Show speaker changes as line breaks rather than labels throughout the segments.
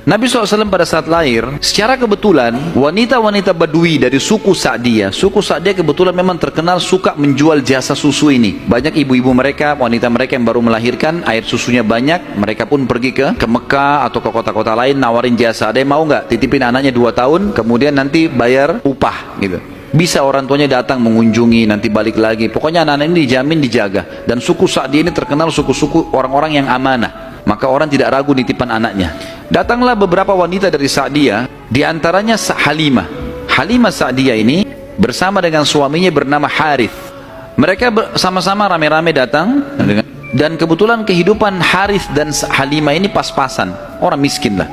Nabi SAW pada saat lahir, secara kebetulan wanita-wanita Badui dari suku Sa'diyah kebetulan memang terkenal suka menjual jasa susu ini. Banyak ibu-ibu mereka, wanita mereka yang baru melahirkan, air susunya banyak, mereka pun pergi ke Mekah atau ke kota-kota lain nawarin jasa. Ada yang mau nggak titipin anaknya 2 tahun, kemudian nanti bayar upah gitu. Bisa orang tuanya datang mengunjungi, nanti balik lagi. Pokoknya anak-anak ini dijamin dijaga. Dan suku Sa'diyah ini terkenal suku-suku orang-orang yang amanah. Maka orang tidak ragu nitipan anaknya. Datanglah beberapa wanita dari Sa'diyah, diantaranya Halimah. Halimah Sa'diyah ini bersama dengan suaminya bernama Harith. Mereka sama-sama rame-rame datang, dan kebetulan kehidupan Harith dan Halimah ini pas-pasan. Orang miskin lah.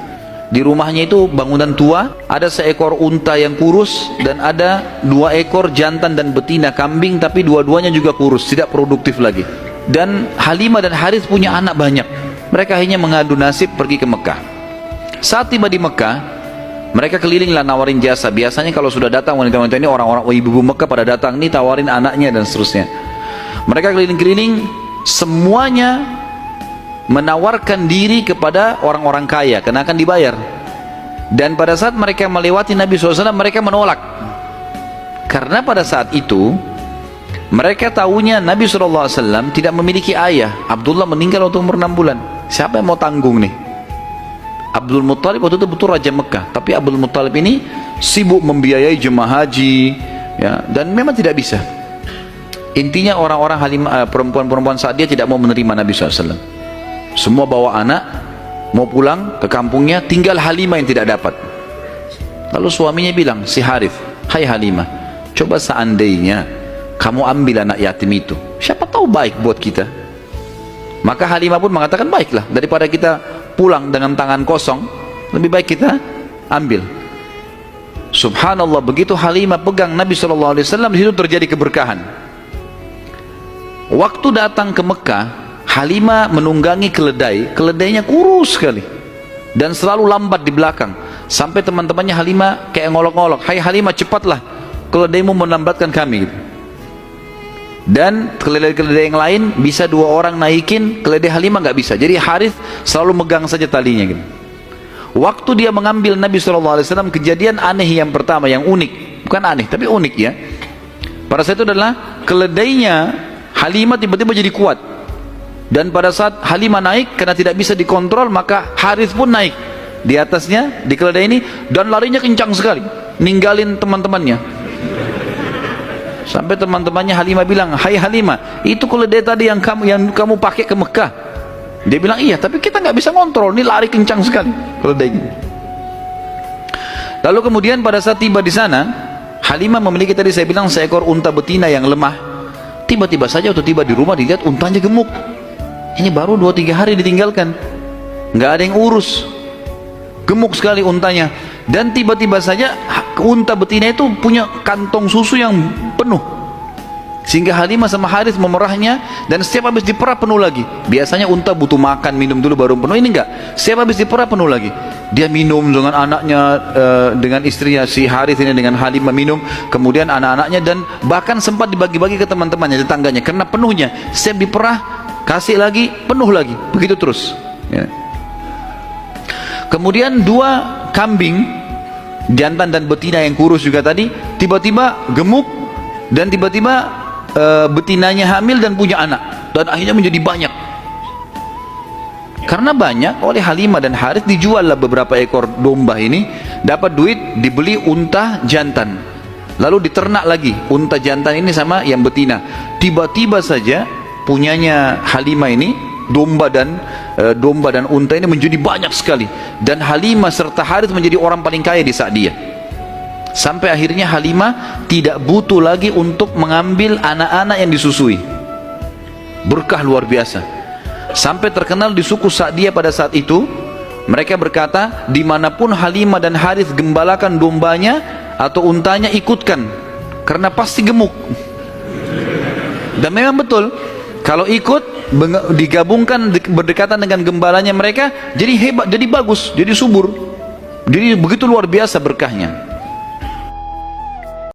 Di rumahnya itu bangunan tua, ada seekor unta yang kurus, dan ada 2 ekor jantan dan betina kambing, tapi dua-duanya juga kurus, tidak produktif lagi. Dan Halimah dan Harith punya anak banyak. Mereka akhirnya mengadu nasib pergi ke Mekah. Saat tiba di Mekah, mereka kelilinglah nawarin jasa. Biasanya kalau sudah datang wanita-wanita ini, orang-orang ibu-ibu Mekah pada datang nih tawarin anaknya dan seterusnya. Mereka keliling-keliling, semuanya menawarkan diri kepada orang-orang kaya karena akan dibayar. Dan pada saat mereka melewati Nabi SAW, mereka menolak. Karena pada saat itu mereka tahunya Nabi SAW tidak memiliki ayah. Abdullah meninggal waktu umur 6 bulan. Siapa yang mau tanggung nih? Abdul Muttalib waktu itu betul Raja Mekah, tapi Abdul Muttalib ini sibuk membiayai jemaah haji, ya, dan memang tidak bisa. Intinya orang-orang perempuan-perempuan Sa'diyah tidak mau menerima Nabi SAW. Semua bawa anak, mau pulang ke kampungnya, tinggal Halimah yang tidak dapat. Lalu suaminya bilang, si Harith, hai Halimah, coba seandainya kamu ambil anak yatim itu, siapa tahu baik buat kita. Maka Halimah pun mengatakan, baiklah, daripada kita pulang dengan tangan kosong, lebih baik kita ambil. Subhanallah, begitu Halimah pegang Nabi SAW, di situ terjadi keberkahan. Waktu datang ke Mekah, Halimah menunggangi keledai, keledainya kurus sekali dan selalu lambat di belakang, sampai teman-temannya Halimah kayak ngolok-ngolok, hai Halimah, cepatlah, keledaimu melambatkan kami. Dan keledai-keledai yang lain bisa 2 orang naikin, keledai Halimah nggak bisa. Jadi Harith selalu megang saja talinya gitu. Waktu dia mengambil Nabi SAW, kejadian aneh yang pertama, yang unik, bukan aneh tapi unik ya. Pada saat itu adalah keledainya Halimah tiba-tiba jadi kuat. Dan pada saat Halimah naik, karena tidak bisa dikontrol, maka Harith pun naik di atasnya, di keledai ini, dan larinya kencang sekali, ninggalin teman-temannya. Sampai teman-temannya Halimah bilang, hai Halimah, itu keledai tadi yang kamu pakai ke Mekah. Dia bilang, iya, tapi kita nggak bisa kontrol, ini lari kencang sekali keledainya. Lalu kemudian pada saat tiba di sana, Halimah memiliki tadi saya bilang seekor unta betina yang lemah. Tiba-tiba saja waktu tiba di rumah, dilihat untanya gemuk. Ini baru 2-3 hari ditinggalkan, nggak ada yang urus, gemuk sekali untanya. Dan tiba-tiba saja unta betina itu punya kantong susu yang penuh, sehingga Halimah sama Harith memerahnya, dan setiap habis diperah penuh lagi. Biasanya unta butuh makan, minum dulu baru penuh, ini enggak, setiap habis diperah penuh lagi. Dia minum dengan anaknya, dengan istrinya si Harith ini, dengan Halimah minum, kemudian anak-anaknya, dan bahkan sempat dibagi-bagi ke teman-temannya, tetangganya, karena penuhnya. Setiap diperah kasih lagi, penuh lagi, begitu terus ya. Kemudian 2 kambing jantan dan betina yang kurus juga tadi, tiba-tiba gemuk, dan tiba-tiba betinanya hamil dan punya anak, dan akhirnya menjadi banyak. Karena banyak, oleh Halimah dan Harith dijual lah beberapa ekor domba ini, dapat duit, dibeli unta jantan, lalu diternak lagi unta jantan ini sama yang betina. Tiba-tiba saja punyanya Halimah ini, domba dan unta ini menjadi banyak sekali, dan Halimah serta Harith menjadi orang paling kaya di Sa'diyah. Sampai akhirnya Halimah tidak butuh lagi untuk mengambil anak-anak yang disusui. Berkah luar biasa. Sampai terkenal di suku Sa'diyah pada saat itu, mereka berkata, dimanapun Halimah dan Harith gembalakan dombanya atau untanya, ikutkan, karena pasti gemuk. Dan memang betul, kalau ikut digabungkan berdekatan dengan gembalanya mereka, jadi hebat, jadi bagus, jadi subur, jadi begitu luar biasa berkahnya.